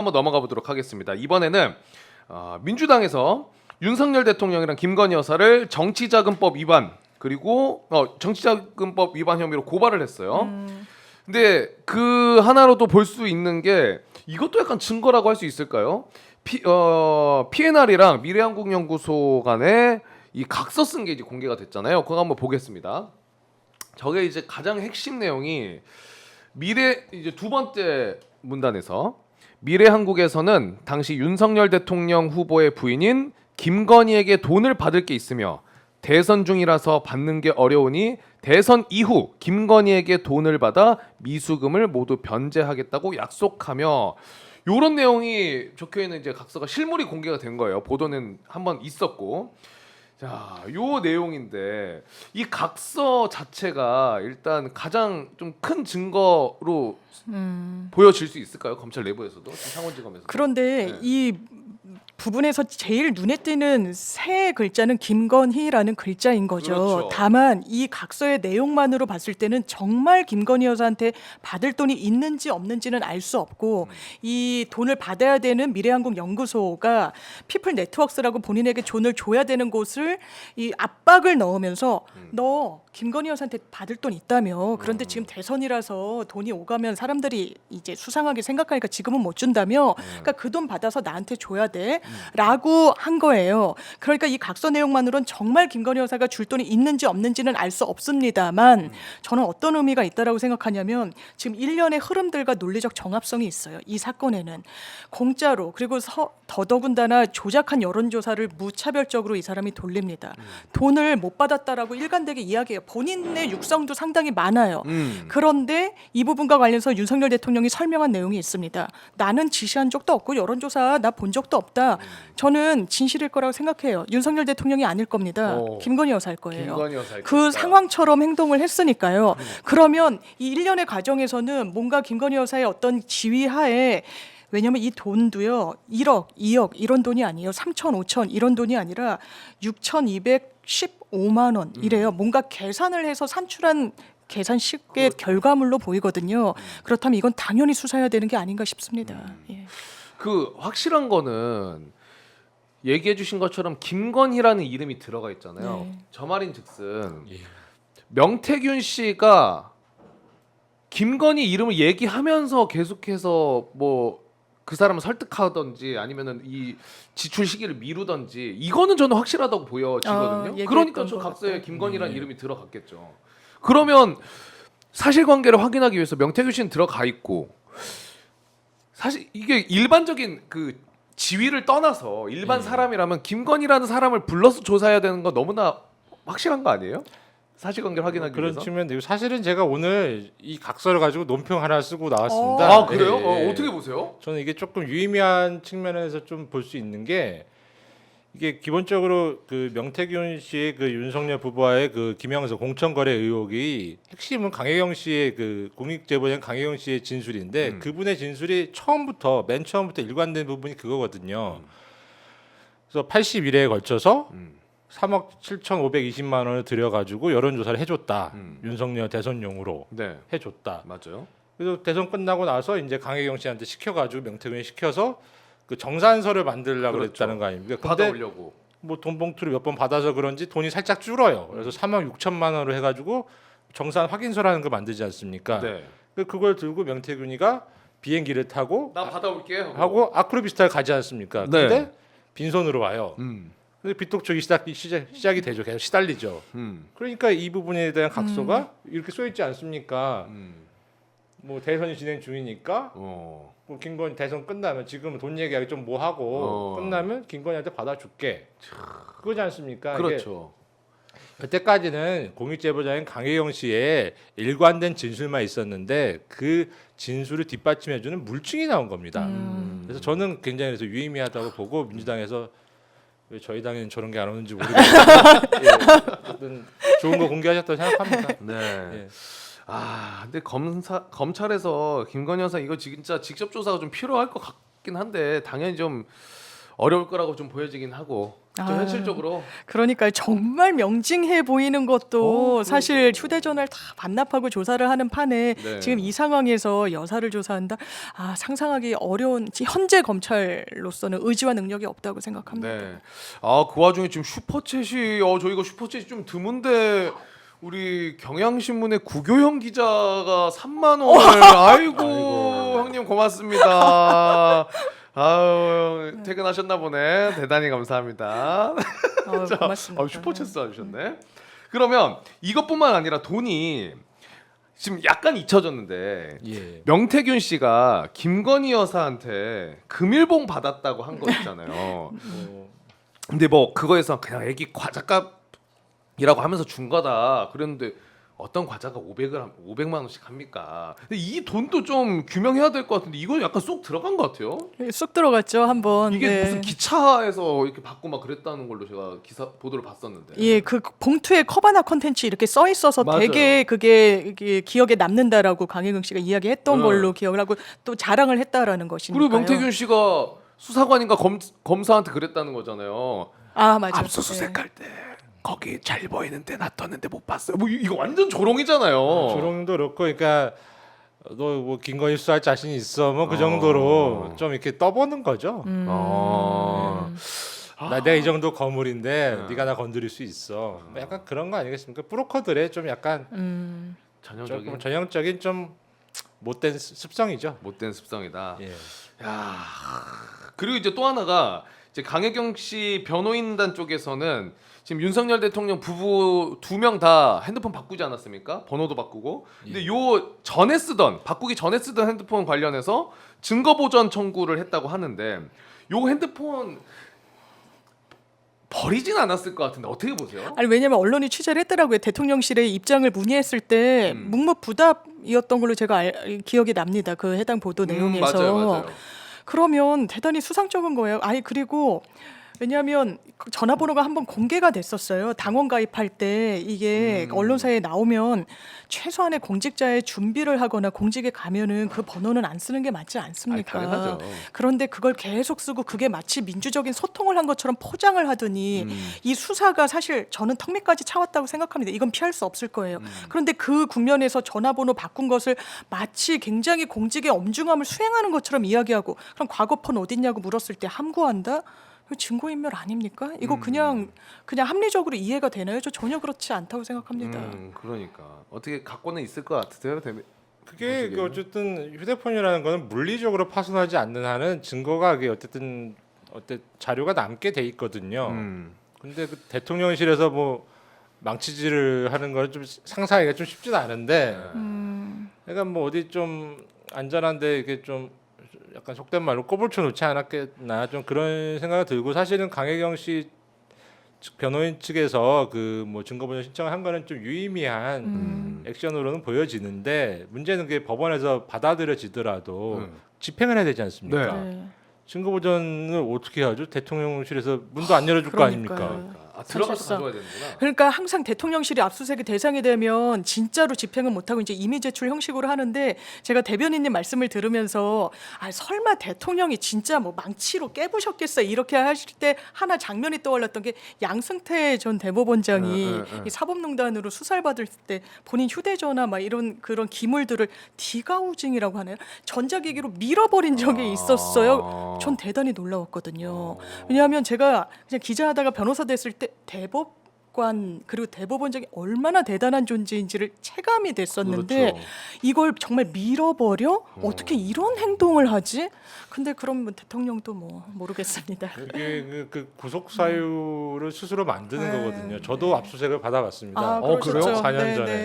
한번 넘어가 보도록 하겠습니다. 이번에는 민주당에서 윤석열 대통령이랑 김건희 여사를 정치자금법 위반 그리고 정치자금법 위반 혐의로 고발을 했어요. 근데 그 하나로도 볼 수 있는 게 이것도 약간 증거라고 할 수 있을까요? PNR이랑 미래한국연구소 간에 이 각서 쓴 게 이제 공개가 됐잖아요. 그거 한번 보겠습니다. 저게 이제 가장 핵심 내용이 이제 두 번째 문단에서 미래한국에서는 당시 윤석열 대통령 후보의 부인인 김건희에게 돈을 받을 게 있으며 대선 중이라서 받는 게 어려우니 대선 이후 김건희에게 돈을 받아 미수금을 모두 변제하겠다고 약속하며 요런 내용이 적혀 있는 이제 각서가 실물이 공개가 된 거예요. 보도는 한번 있었고. 자, 요 내용인데 이 각서 자체가 일단 가장 좀 큰 증거로 보여질 수 있을까요? 검찰 내부에서도 상원지검에서. 그런데 네. 이 부분에서 제일 눈에 띄는 새 글자는 김건희라는 글자인 거죠. 그렇죠. 다만 이 각서의 내용만으로 봤을 때는 정말 김건희 여사한테 받을 돈이 있는지 없는지는 알 수 없고 이 돈을 받아야 되는 미래한국 연구소가 피플 네트워크스라고 본인에게 돈을 줘야 되는 곳을 이 압박을 넣으면서 너 김건희 여사한테 받을 돈 있다며 그런데 지금 대선이라서 돈이 오가면 사람들이 이제 수상하게 생각하니까 지금은 못 준다며 그러니까 그 돈 받아서 나한테 줘야 돼 라고 한 거예요. 그러니까 이 각서 내용만으로는 정말 김건희 여사가 줄 돈이 있는지 없는지는 알 수 없습니다만 저는 어떤 의미가 있다라고 생각하냐면 지금 일련의 흐름들과 논리적 정합성이 있어요. 이 사건에는 공짜로 그리고 더더군다나 조작한 여론조사를 무차별적으로 이 사람이 돌립니다. 돈을 못 받았다라고 일관되게 이야기해요. 본인의 육성도 상당히 많아요. 그런데 이 부분과 관련해서 윤석열 대통령이 설명한 내용이 있습니다. 나는 지시한 적도 없고 여론조사 나 본 적도 없다. 저는 진실일 거라고 생각해요. 윤석열 대통령이 아닐 겁니다. 김건희 여사일 거예요. 김건희 여사일 그 것이다. 상황처럼 행동을 했으니까요. 그러면 이 일련의 과정에서는 뭔가 김건희 여사의 어떤 지휘하에 왜냐하면 이 돈도요 1억, 2억 이런 돈이 아니에요. 3천, 5천 이런 돈이 아니라 6,215만 원 이래요. 뭔가 계산을 해서 산출한 계산식의 결과물로 보이거든요. 그렇다면 이건 당연히 수사해야 되는 게 아닌가 싶습니다. 예. 그 확실한 거는 얘기해 주신 것처럼 김건희라는 이름이 들어가 있잖아요. 네. 저 말인즉슨 명태균 씨가 김건희 이름을 얘기하면서 계속해서 뭐 그 사람을 설득하던지 아니면은 이 지출 시기를 미루던지 이거는 저는 확실하다고 보여지거든요. 얘기했던 그러니까 저 것 각서에 같아요. 김건희라는 이름이 들어갔겠죠. 그러면 사실관계를 확인하기 위해서 명태균 씨는 들어가 있고 사실 이게 일반적인 그 지위를 떠나서 일반 사람이라면 김건희라는 사람을 불러서 조사해야 되는 건 너무나 확실한 거 아니에요? 사실관계를 확인하기 그런 위해서. 측면도 있고 사실은 제가 오늘 이 각서를 가지고 논평 하나 쓰고 나왔습니다. 아 그래요? 예, 예. 어떻게 보세요? 저는 이게 조금 유의미한 측면에서 좀 볼 수 있는 게 이게 기본적으로 그 명태균 씨의 그 윤석열 부부와의 그 김영서 공천거래 의혹이 핵심은 강혜경 씨의 그 공익제보자인 강혜경 씨의 진술인데 그분의 진술이 맨 처음부터 일관된 부분이 그거거든요. 그래서 81회에 걸쳐서 3억 7,520만 원을 들여가지고 여론조사를 해줬다. 윤석열 대선용으로 네, 해줬다. 맞아요. 그래서 대선 끝나고 나서 이제 강혜경 씨한테 시켜가지고 명태균이 시켜서 그 정산서를 만들려고 그렇죠. 그랬다는 거 아닙니까? 근데 받아오려고. 뭐 돈 봉투를 몇 번 받아서 그런지 돈이 살짝 줄어요. 그래서 3억 6천만 원으로 해가지고 정산 확인서라는 걸 만들지 않습니까? 네. 그걸 들고 명태균이가 비행기를 타고 나 받아올게 하고 아크로비스타를 가지 않습니까? 네. 근데 빈손으로 와요. 음. 그래서 빚독촉이 시작이 되죠. 계속 시달리죠. 그러니까 이 부분에 대한 각서가 이렇게 써 있지 않습니까? 뭐 대선이 진행 중이니까 뭐 김건희 대선 끝나면 지금은 돈 얘기하기 좀 뭐하고 끝나면 김건희한테 받아줄게. 그거지 않습니까? 그렇죠. 여태까지는 공익제보자인 강혜경 씨의 일관된 진술만 있었는데 그 진술을 뒷받침해주는 물증이 나온 겁니다. 그래서 저는 굉장히 그래서 유의미하다고 보고 민주당에서 왜 저희 당에는 저런 게 안 오는지 모르겠는데 어쨌든 좋은 거 공개하셨다고 생각합니다. 네. 예. 근데 검찰에서 김건희 여사 이거 진짜 직접 조사가 좀 필요할 것 같긴 한데 당연히 좀 어려울 거라고 좀 보여지긴 하고 좀 아. 현실적으로 그러니까 정말 명징해 보이는 것도 그러니까. 사실 휴대전화를 다 반납하고 조사를 하는 판에 네. 지금 이 상황에서 여사를 조사한다? 아, 상상하기 어려운 현재 검찰로서는 의지와 능력이 없다고 생각합니다. 네. 아, 그 와중에 지금 슈퍼챗이 저희가 슈퍼챗이 좀 드문데 우리 경향신문의 구교형 기자가 3만 원을 아이고, 형님 고맙습니다. 아유, 퇴근하셨나 보네. 대단히 감사합니다. 고맙습니다. 슈퍼챗 쏴주셨네. 그러면 이것뿐만 아니라 돈이 지금 약간 잊혀졌는데 예. 명태균 씨가 김건희 여사한테 금일봉 받았다고 한 거 있잖아요. 근데 뭐 그거에서 그냥 애기 과자값이라고 하면서 준 거다 그랬는데 어떤 과자가 500만 원씩 합니까? 근데 이 돈도 좀 규명해야 될 것 같은데 이건 약간 쏙 들어간 것 같아요. 쑥 들어갔죠 한번. 이게 네. 무슨 기차에서 이렇게 받고 막 그랬다는 걸로 제가 기사 보도를 봤었는데. 예, 그 봉투에 커바나 컨텐츠 이렇게 써 있어서 맞아요. 되게 그게 이게 기억에 남는다라고 강혜경 씨가 이야기했던 네. 걸로 기억을 하고 또 자랑을 했다라는 것이니까요. 그리고 명태균 씨가 수사관인가 검사한테 그랬다는 거잖아요. 아, 맞아요. 압수수색 네. 할 때 거기 잘 보이는데 놔뒀는데 못 봤어요. 뭐 이거 완전 조롱이잖아요. 조롱도 그렇고, 그러니까 너 뭐 김건희 수사할 자신 있어, 뭐 그 정도로 좀 이렇게 떠보는 거죠. 어. 내가 이 정도 거물인데 네. 네가 나 건드릴 수 있어. 뭐 약간 그런 거 아니겠습니까? 브로커들의 좀 약간 전형적인 조금 전형적인 좀 못된 습성이죠. 못된 습성이다. 예. 야. 그리고 이제 또 하나가 이제 강혜경 씨 변호인단 쪽에서는 지금 윤석열 대통령 부부 2명 다 핸드폰 바꾸지 않았습니까? 번호도 바꾸고. 근데 요 전에 바꾸기 전에 쓰던 핸드폰 관련해서 증거 보전 청구를 했다고 하는데 요 핸드폰 버리진 않았을 것 같은데 어떻게 보세요? 아니 왜냐면 언론이 취재를 했더라고요. 대통령실의 입장을 문의했을 때 묵묵부답이었던 걸로 제가 기억이 납니다. 그 해당 보도 내용에서. 맞아요. 그러면 대단히 수상쩍은 거예요. 아니 그리고 왜냐하면 그 전화번호가 한번 공개가 됐었어요. 당원 가입할 때 이게 언론사에 나오면 최소한의 공직자의 준비를 하거나 공직에 가면은 그 번호는 안 쓰는 게 맞지 않습니까? 아니, 당연하죠. 그런데 그걸 계속 쓰고 그게 마치 민주적인 소통을 한 것처럼 포장을 하더니 이 수사가 사실 저는 턱 밑까지 차왔다고 생각합니다. 이건 피할 수 없을 거예요. 그런데 그 국면에서 전화번호 바꾼 것을 마치 굉장히 공직의 엄중함을 수행하는 것처럼 이야기하고 그럼 과거폰 어딨냐고 물었을 때 함구한다? 증거인멸 아닙니까? 이거 그냥 합리적으로 이해가 되나요? 저 전혀 그렇지 않다고 생각합니다. 그러니까 어떻게 갖고는 있을 것 같으세요? 그게 그 어쨌든 휴대폰이라는 거는 물리적으로 파손하지 않는 한은 증거가 그게 어쨌든 자료가 남게 돼 있거든요. 근데 그 대통령실에서 뭐 망치질을 하는 건 좀 상상하기가 좀 쉽지는 않은데, 그러니까 뭐 어디 좀 안전한데 이게 좀 약간 속된 말로 꼬불쳐 놓지 않았겠나 좀 그런 생각이 들고, 사실은 강혜경 씨 변호인 측에서 그 뭐 증거보전 신청을 한 거는 좀 유의미한 액션으로는 보여지는데, 문제는 그게 법원에서 받아들여지더라도 집행을 해야 되지 않습니까? 네. 증거보전을 어떻게 하죠? 대통령실에서 문도 안 열어줄 거 아닙니까? 그러니까요. 들어가서 사실상. 가져와야 되는구나. 그러니까 항상 대통령실이 압수수색의 대상이 되면 진짜로 집행은 못하고 이제 이미 제출 형식으로 하는데, 제가 대변인님 말씀을 들으면서 아 설마 대통령이 진짜 뭐 망치로 깨부셨겠어 이렇게 하실 때 하나 장면이 떠올랐던 게 양승태 전 대법원장이 이 사법농단으로 수사를 받을 때 본인 휴대전화 막 이런 그런 기물들을 디가우징이라고 하나요? 전자기기로 밀어버린 적이 있었어요. 전 대단히 놀라웠거든요. 왜냐하면 제가 그냥 기자하다가 변호사 됐을 때 대법관 그리고 대법원장이 얼마나 대단한 존재인지를 체감이 됐었는데, 그렇죠. 이걸 정말 밀어버려? 어떻게 이런 행동을 하지? 근데 그럼 뭐 대통령도 뭐 모르겠습니다. 그게 그 구속 사유를 스스로 만드는 네. 거거든요. 저도 압수수색을 받아봤습니다. 아, 그래요? 그러셨죠? 4년 네, 전에. 네.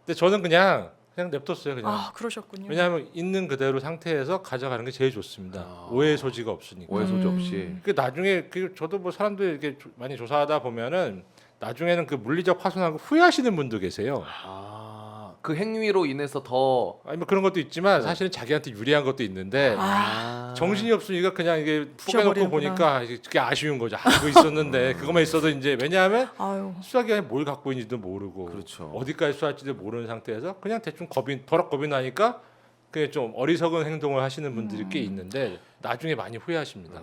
근데 저는 그냥 냅뒀어요. 그냥. 아, 그러셨군요. 왜냐하면 있는 그대로 상태에서 가져가는 게 제일 좋습니다. 오해 소지가 없으니까. 오해 소지 없이. 그 나중에 저도 뭐 사람들 이렇게 많이 조사하다 보면은 나중에는 그 물리적 파손하고 후회하시는 분도 계세요. 그 행위로 인해서 더 아니 뭐 그런 것도 있지만 사실은 자기한테 유리한 것도 있는데 정신이 없으니까 그냥 이게 포개놓고 부셔버리는구나. 보니까 그게 아쉬운 거죠. 아, 이거 있었는데 그것만 있어도 이제, 왜냐하면 아유. 수사기관이 뭘 갖고 있는지도 모르고 그렇죠. 어디까지 수사할지도 모르는 상태에서 그냥 대충 버럭 겁이 나니까 그게 좀 어리석은 행동을 하시는 분들이 꽤 있는데 나중에 많이 후회하십니다.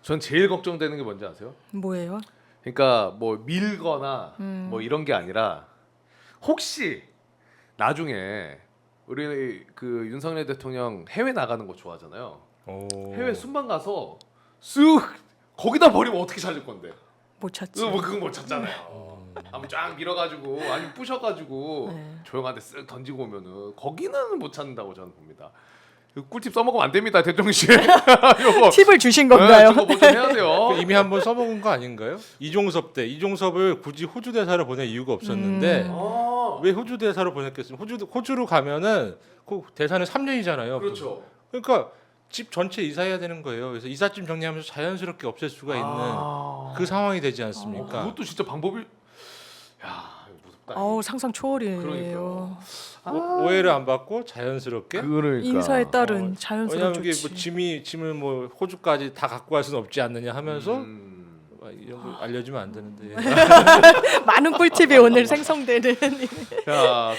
전 제일 걱정되는 게 뭔지 아세요? 뭐예요? 그러니까 뭐 밀거나 뭐 이런 게 아니라 혹시 나중에 우리 그 윤석열 대통령 해외 나가는 거 좋아하잖아요. 오. 해외 순방 가서 쓱 거기다 버리면 어떻게 찾을 건데? 못 찾지. 뭐 그건 못 찾잖아요. 한번 쫙 밀어가지고 아니면 부셔가지고 네. 조용한데 쓱 던지고 오면은 거기는 못 찾는다고 저는 봅니다. 꿀팁 써먹으면 안 됩니다, 대통령 씨. 요거 팁을 주신 건가요? 저거 뭐좀 해야 돼요. 이미 한번 써먹은 거 아닌가요? 이종섭 때 이종섭을 굳이 호주 대사로 보낼 이유가 없었는데 아, 왜 호주 대사로 보냈겠습니까? 호주로 가면은 그 대사는 3년이잖아요. 그렇죠. 그러니까 집 전체 이사해야 되는 거예요. 그래서 이삿짐 정리하면서 자연스럽게 없앨 수가 있는 아. 그 상황이 되지 않습니까? 그것도 진짜 방법이. 야, 이거 무섭다. 어우 상상 초월이에요. 그러니까요. 오해를 안 받고 자연스럽게. 그러니까. 인사에 따른 자연스러운 왜냐하면 이게 조치. 뭐 짐을 뭐 호주까지 다 갖고 갈 수는 없지 않느냐 하면서 막 이런 거 알려주면 안 되는데. 많은 꿀팁이 오늘 생성되는. 야,